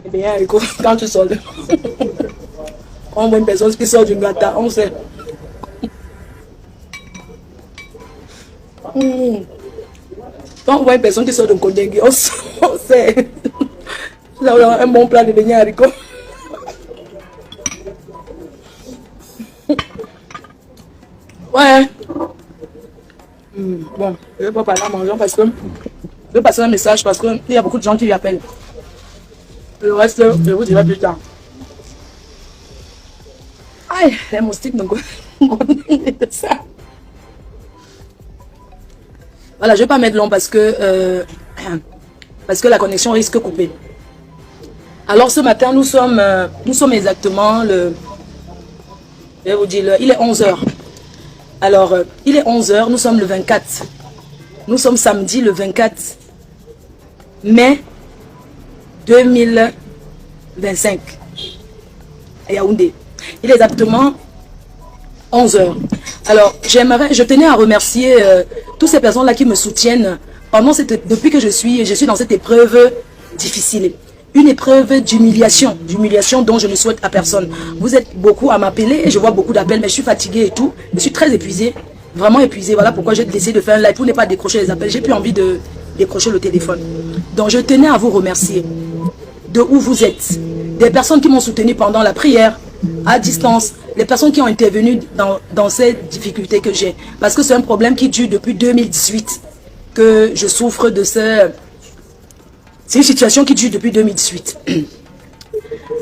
bien, écoute, quand tu sors, on voit une personne qui sort du gâteau, on sait. Quand on voit une personne qui sort de Kodengui, on sait. Là, on a un bon plat de beignet haricot. Ouais. Bon, je ne vais pas parler à manger parce que je vais passer un message parce qu'il y a beaucoup de gens qui lui appellent. Le reste, je vous dirai plus tard. Aïe, les moustiques me de ça. Voilà, je ne vais pas mettre long parce que la connexion risque de couper. Alors ce matin, nous sommes exactement le... Je vais vous dire, il est 11 h. Alors, il est 11 h, nous sommes le 24. Nous sommes samedi le 24 mai 2025. À Yaoundé. Il est exactement 11 h. Alors, je tenais à remercier toutes ces personnes-là qui me soutiennent depuis que je suis dans cette épreuve difficile. Une épreuve d'humiliation dont je ne souhaite à personne. Vous êtes beaucoup à m'appeler et je vois beaucoup d'appels, mais je suis fatiguée et tout. Je suis très épuisée, vraiment épuisée. Voilà pourquoi j'ai décidé de faire un live pour ne pas décrocher les appels. J'ai plus envie de décrocher le téléphone. Donc je tenais à vous remercier de où vous êtes. Des personnes qui m'ont soutenu pendant la prière, à distance, les personnes qui ont intervenu dans ces difficultés que j'ai. Parce que c'est un problème qui dure depuis 2018 que je souffre de ce... C'est une situation qui dure depuis 2018.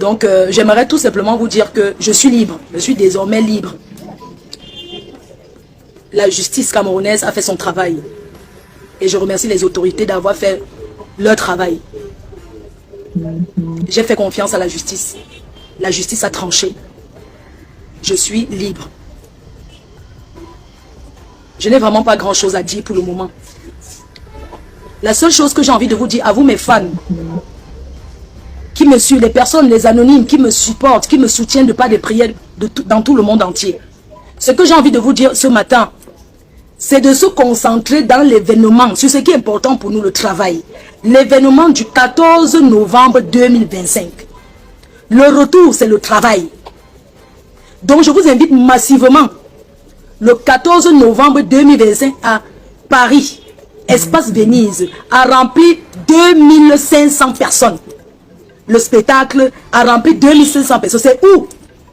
Donc, j'aimerais tout simplement vous dire que je suis libre. Je suis désormais libre. La justice camerounaise a fait son travail. Et je remercie les autorités d'avoir fait leur travail. J'ai fait confiance à la justice. La justice a tranché. Je suis libre. Je n'ai vraiment pas grand-chose à dire pour le moment. La seule chose que j'ai envie de vous dire, à vous mes fans, qui me suivent, les personnes, les anonymes, qui me supportent, qui me soutiennent de par des prières dans tout le monde entier. Ce que j'ai envie de vous dire ce matin, c'est de se concentrer dans l'événement, sur ce qui est important pour nous, le travail. L'événement du 14 novembre 2025. Le retour, c'est le travail. Donc je vous invite massivement, le 14 novembre 2025 à Paris, Espace Venise, a rempli 2500 personnes. Le spectacle a rempli 2500 personnes. C'est où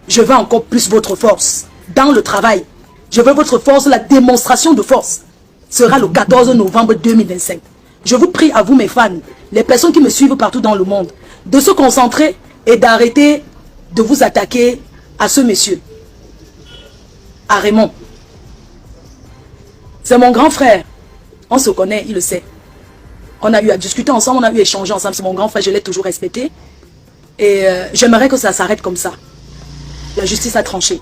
je veux encore plus votre force. Dans le travail. Je veux votre force, la démonstration de force sera le 14 novembre 2025. Je vous prie à vous mes fans, les personnes qui me suivent partout dans le monde, de se concentrer et d'arrêter de vous attaquer à ce monsieur. À Raymond. C'est mon grand frère. On se connaît, il le sait. On a eu à discuter ensemble, on a eu à échanger ensemble. C'est mon grand frère, je l'ai toujours respecté. Et j'aimerais que ça s'arrête comme ça. La justice a tranché.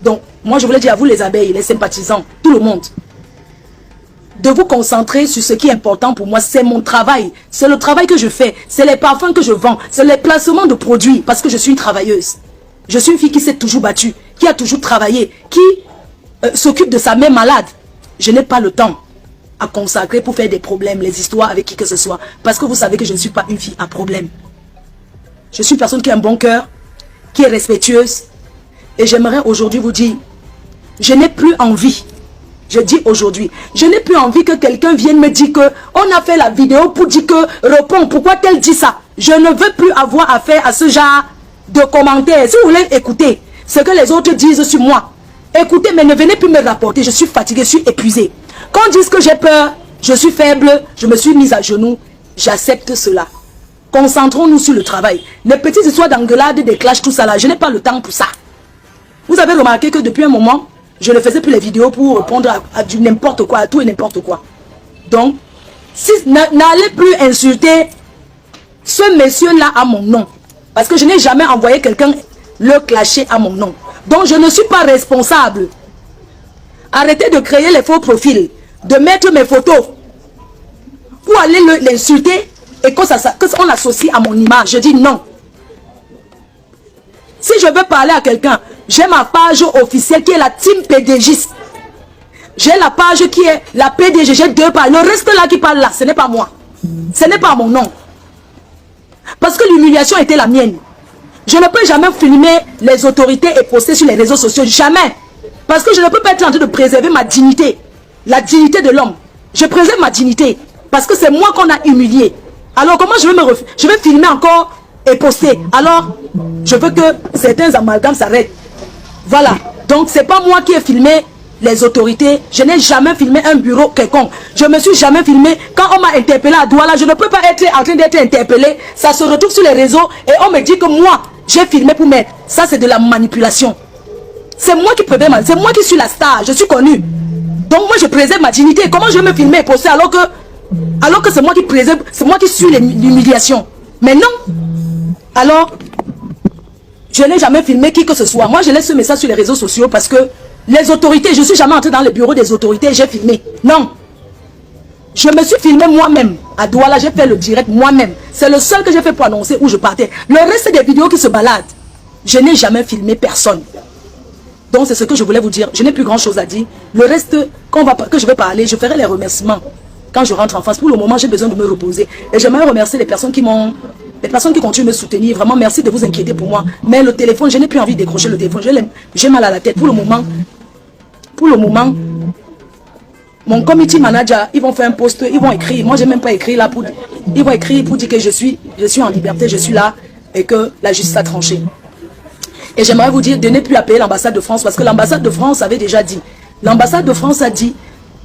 Donc, moi je voulais dire à vous les abeilles, les sympathisants, tout le monde, de vous concentrer sur ce qui est important pour moi. C'est mon travail. C'est le travail que je fais. C'est les parfums que je vends. C'est les placements de produits. Parce que je suis une travailleuse. Je suis une fille qui s'est toujours battue. Qui a toujours travaillé. Qui s'occupe de sa mère malade. Je n'ai pas le temps à consacrer pour faire des problèmes, les histoires avec qui que ce soit. Parce que vous savez que je ne suis pas une fille à problème. Je suis une personne qui a un bon cœur, qui est respectueuse. Et j'aimerais aujourd'hui vous dire, je n'ai plus envie, je dis aujourd'hui, je n'ai plus envie que quelqu'un vienne me dire que on a fait la vidéo pour dire que, réponds, pourquoi elle dit ça? Je ne veux plus avoir affaire à ce genre de commentaires. Si vous voulez écouter ce que les autres disent sur moi, écoutez, mais ne venez plus me rapporter, je suis fatiguée, je suis épuisée. Quand on dit que j'ai peur, je suis faible, je me suis mise à genoux, j'accepte cela. Concentrons-nous sur le travail. Les petites histoires d'engueulade, des clashs, tout ça là, je n'ai pas le temps pour ça. Vous avez remarqué que depuis un moment, je ne faisais plus les vidéos pour répondre à du n'importe quoi, à tout et n'importe quoi. Donc, si, n'allez plus insulter ce monsieur-là à mon nom. Parce que je n'ai jamais envoyé quelqu'un le clasher à mon nom. Donc, je ne suis pas responsable. Arrêtez de créer les faux profils, de mettre mes photos pour aller l'insulter et qu'on associe à mon image. Je dis non. Si je veux parler à quelqu'un, j'ai ma page officielle qui est la team PDG. J'ai la page qui est la PDG, j'ai deux pages. Le reste là qui parle là, ce n'est pas moi. Ce n'est pas mon nom. Parce que l'humiliation était la mienne. Je ne peux jamais filmer les autorités et poster sur les réseaux sociaux. Jamais. Parce que je ne peux pas être en train de préserver ma dignité. La dignité de l'homme. Je préserve ma dignité. Parce que c'est moi qu'on a humilié. Alors comment je vais filmer encore et poster? Alors, je veux que certains amalgames s'arrêtent. Voilà. Donc, c'est pas moi qui ai filmé les autorités. Je n'ai jamais filmé un bureau quelconque. Je me suis jamais filmé. Quand on m'a interpellé à Douala, je ne peux pas être en train d'être interpellé. Ça se retrouve sur les réseaux et on me dit que moi, j'ai filmé pour mettre. Ça, c'est de la manipulation. C'est moi qui préserve, c'est moi qui suis la star. Je suis connu. Donc, moi, je préserve ma dignité. Comment je vais me filmer et poster alors que c'est moi qui préserve, c'est moi qui suis l'humiliation. Mais non. Alors, je n'ai jamais filmé qui que ce soit. Moi, je laisse ce message sur les réseaux sociaux parce que les autorités, je ne suis jamais entré dans le bureau des autorités et j'ai filmé. Non. Je me suis filmé moi-même. À Douala, j'ai fait le direct moi-même. C'est le seul que j'ai fait pour annoncer où je partais. Le reste des vidéos qui se baladent, je n'ai jamais filmé personne. Donc, c'est ce que je voulais vous dire. Je n'ai plus grand-chose à dire. Le reste, que je vais parler, je ferai les remerciements quand je rentre en France. Pour le moment, j'ai besoin de me reposer. Et j'aimerais remercier les personnes qui continuent de me soutenir. Vraiment, merci de vous inquiéter pour moi. Mais le téléphone, je n'ai plus envie de décrocher le téléphone. J'ai mal à la tête. Pour le moment, mon committee manager, ils vont faire un post, ils vont écrire. Moi, je n'ai même pas écrit là ils vont écrire pour dire que je suis en liberté, je suis là et que la justice a tranché. Et j'aimerais vous dire de ne plus appeler l'ambassade de France parce que l'ambassade de France avait déjà dit. L'ambassade de France a dit,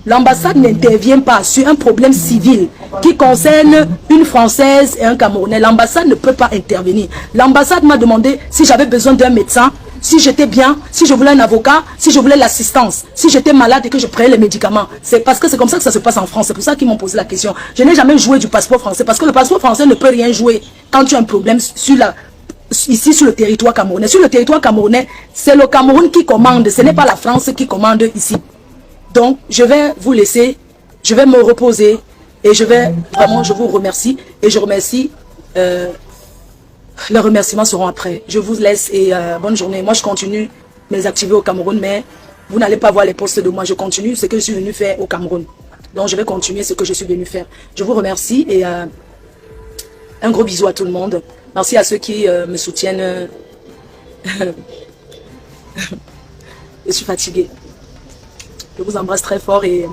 l'ambassade n'intervient pas sur un problème civil qui concerne une Française et un Camerounais. L'ambassade ne peut pas intervenir. L'ambassade m'a demandé si j'avais besoin d'un médecin, si j'étais bien, si je voulais un avocat, si je voulais l'assistance, si j'étais malade et que je prenais les médicaments. C'est parce que c'est comme ça que ça se passe en France. C'est pour ça qu'ils m'ont posé la question. Je n'ai jamais joué du passeport français parce que le passeport français ne peut rien jouer quand tu as un problème ici sur le territoire camerounais. Sur le territoire camerounais, c'est le Cameroun qui commande, ce n'est pas la France qui commande ici. Donc, je vais vous laisser, je vais me reposer et je vous remercie et je remercie, les remerciements seront après. Je vous laisse et bonne journée. Moi, je continue mes activités au Cameroun, mais vous n'allez pas voir les posts de moi. Je continue ce que je suis venu faire au Cameroun. Donc, je vais continuer ce que je suis venu faire. Je vous remercie et un gros bisou à tout le monde. Merci à ceux qui me soutiennent. Je suis fatiguée. Je vous embrasse très fort et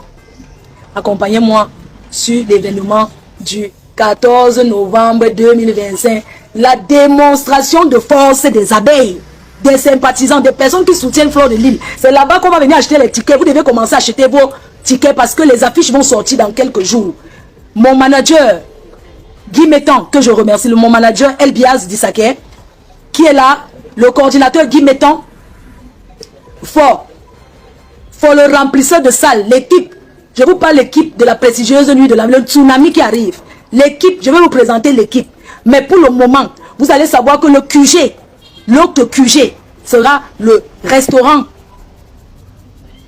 accompagnez-moi sur l'événement du 14 novembre 2025. La démonstration de force des abeilles, des sympathisants, des personnes qui soutiennent Fleur de Lille. C'est là-bas qu'on va venir acheter les tickets. Vous devez commencer à acheter vos tickets parce que les affiches vont sortir dans quelques jours. Mon manager, Guy Mettan, que je remercie, mon manager Elbiaz Dissaké, qui est là, le coordinateur Guy Mettan, fort le remplisseur de salle, l'équipe, je vous parle l'équipe de la prestigieuse nuit de le tsunami qui arrive. L'équipe, je vais vous présenter l'équipe. Mais pour le moment, vous allez savoir que le QG, l'autre QG, sera le restaurant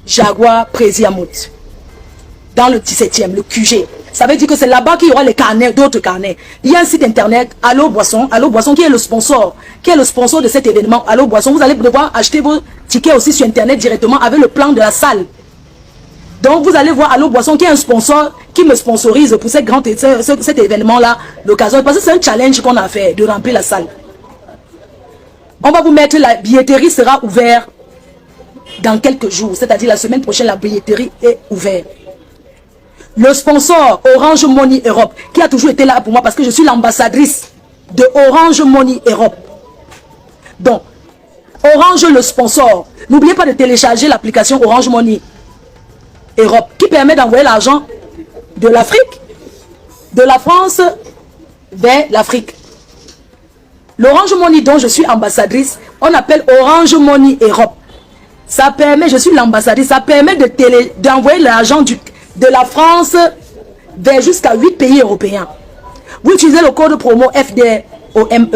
Jaguar Préziamout. Dans le 17e, le QG. Ça veut dire que c'est là-bas qu'il y aura les carnets, d'autres carnets. Il y a un site internet, Allo Boisson qui est le sponsor de cet événement. Allo Boisson, vous allez devoir acheter vos tickets aussi sur internet directement avec le plan de la salle. Donc vous allez voir Allo Boisson qui est un sponsor qui me sponsorise pour cet événement-là, l'occasion. Parce que c'est un challenge qu'on a fait de remplir la salle. On va vous mettre, la billetterie sera ouverte dans quelques jours. C'est-à-dire la semaine prochaine, la billetterie est ouverte. Le sponsor Orange Money Europe, qui a toujours été là pour moi parce que je suis l'ambassadrice de Orange Money Europe. Donc, Orange le sponsor. N'oubliez pas de télécharger l'application Orange Money Europe qui permet d'envoyer l'argent de l'Afrique, de la France vers l'Afrique. L'Orange Money dont je suis ambassadrice, on appelle Orange Money Europe. Ça permet, je suis l'ambassadrice, ça permet d'envoyer l'argent de la France vers jusqu'à 8 pays européens. Vous utilisez le code promo FDOME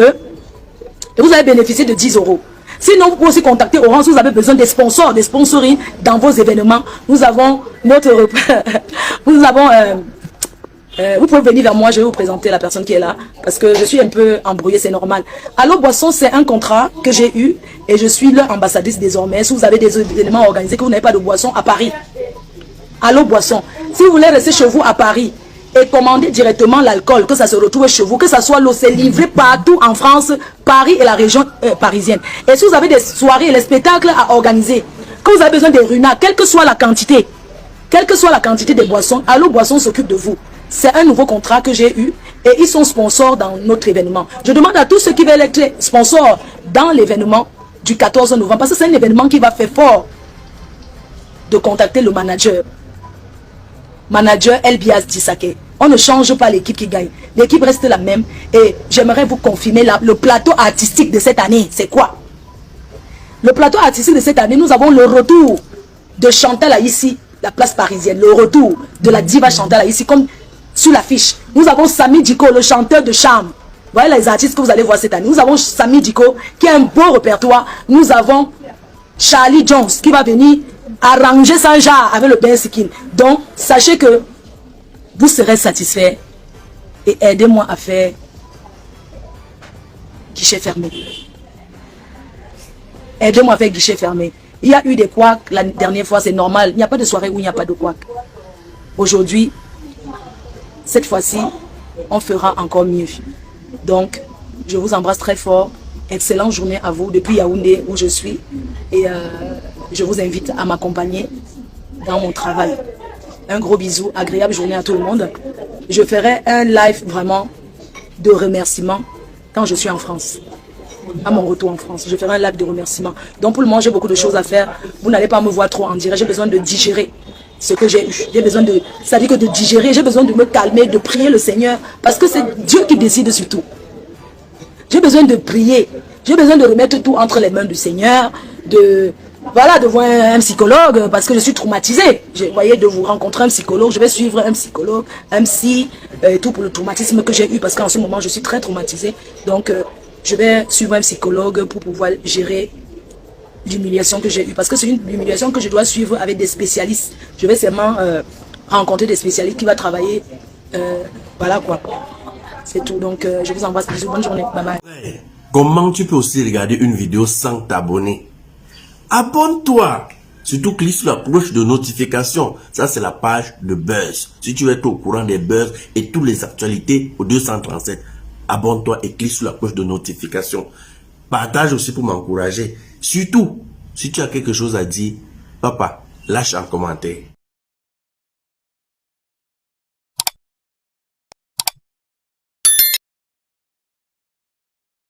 et vous allez bénéficier de 10 €. Sinon, vous pouvez aussi contacter Orange si vous avez besoin des sponsors, des sponsoring dans vos événements. Nous avons notre... vous pouvez venir vers moi, je vais vous présenter la personne qui est là. Parce que je suis un peu embrouillée, c'est normal. Allo Boisson, c'est un contrat que j'ai eu et je suis leur ambassadrice désormais. Si vous avez des événements organisés, que vous n'avez pas de boisson à Paris. Allo Boisson. Si vous voulez rester chez vous à Paris et commandez directement l'alcool, que ça se retrouve chez vous, que ça soit l'eau, c'est livré partout en France, Paris et la région parisienne. Et si vous avez des soirées et des spectacles à organiser, que vous avez besoin des runards, quelle que soit la quantité des boissons, Allo Boisson s'occupe de vous. C'est un nouveau contrat que j'ai eu et ils sont sponsors dans notre événement. Je demande à tous ceux qui veulent être sponsors dans l'événement du 14 novembre, parce que c'est un événement qui va faire fort, de contacter le manager. Manager Elbias Dissake. On ne change pas l'équipe qui gagne. L'équipe reste la même. Et j'aimerais vous confirmer le plateau artistique de cette année. C'est quoi? Le plateau artistique de cette année, nous avons le retour de Chantal Aïssi, la place parisienne. Le retour de la diva Chantal Aïssi, comme sur l'affiche. Nous avons Sami Diko, le chanteur de charme. Voilà les artistes que vous allez voir cette année. Nous avons Sami Diko, qui a un beau répertoire. Nous avons Charlie Jones, qui va venir arranger sans genre avec le Ben Sikin. Donc, sachez que vous serez satisfait et aidez-moi à faire guichet fermé. Aidez-moi à faire guichet fermé. Il y a eu des couacs la dernière fois, c'est normal. Il n'y a pas de soirée où il n'y a pas de couacs. Aujourd'hui, cette fois-ci, on fera encore mieux. Donc, je vous embrasse très fort. Excellente journée à vous depuis Yaoundé où je suis. Et je vous invite à m'accompagner dans mon travail. Un gros bisou, agréable journée à tout le monde. Je ferai un live vraiment de remerciements quand je suis en France. À mon retour en France, je ferai un live de remerciements. Donc pour le moment, j'ai beaucoup de choses à faire. Vous n'allez pas me voir trop en direct. J'ai besoin de digérer ce que j'ai eu. J'ai besoin de, c'est-à-dire que de digérer, j'ai besoin de me calmer, de prier le Seigneur. Parce que c'est Dieu qui décide sur tout. J'ai besoin de prier. J'ai besoin de remettre tout entre les mains du Seigneur. Voilà, de voir un psychologue parce que je suis traumatisée. J'ai voyé de vous rencontrer un psychologue. Je vais suivre un psychologue, un psy, tout pour le traumatisme que j'ai eu parce qu'en ce moment, je suis très traumatisée. Donc, je vais suivre un psychologue pour pouvoir gérer l'humiliation que j'ai eue. Parce que c'est une humiliation que je dois suivre avec des spécialistes. Je vais seulement rencontrer des spécialistes qui vont travailler. Voilà quoi. C'est tout. Donc, je vous embrasse. Bisous. Bonne journée. Bye bye. Comment tu peux aussi regarder une vidéo sans t'abonner? Abonne-toi. Surtout clique sur la cloche de notification. Ça, c'est la page de Buzz. Si tu veux être au courant des buzz et toutes les actualités au 237, abonne-toi et clique sur la cloche de notification. Partage aussi pour m'encourager. Surtout, si tu as quelque chose à dire, papa, lâche un commentaire.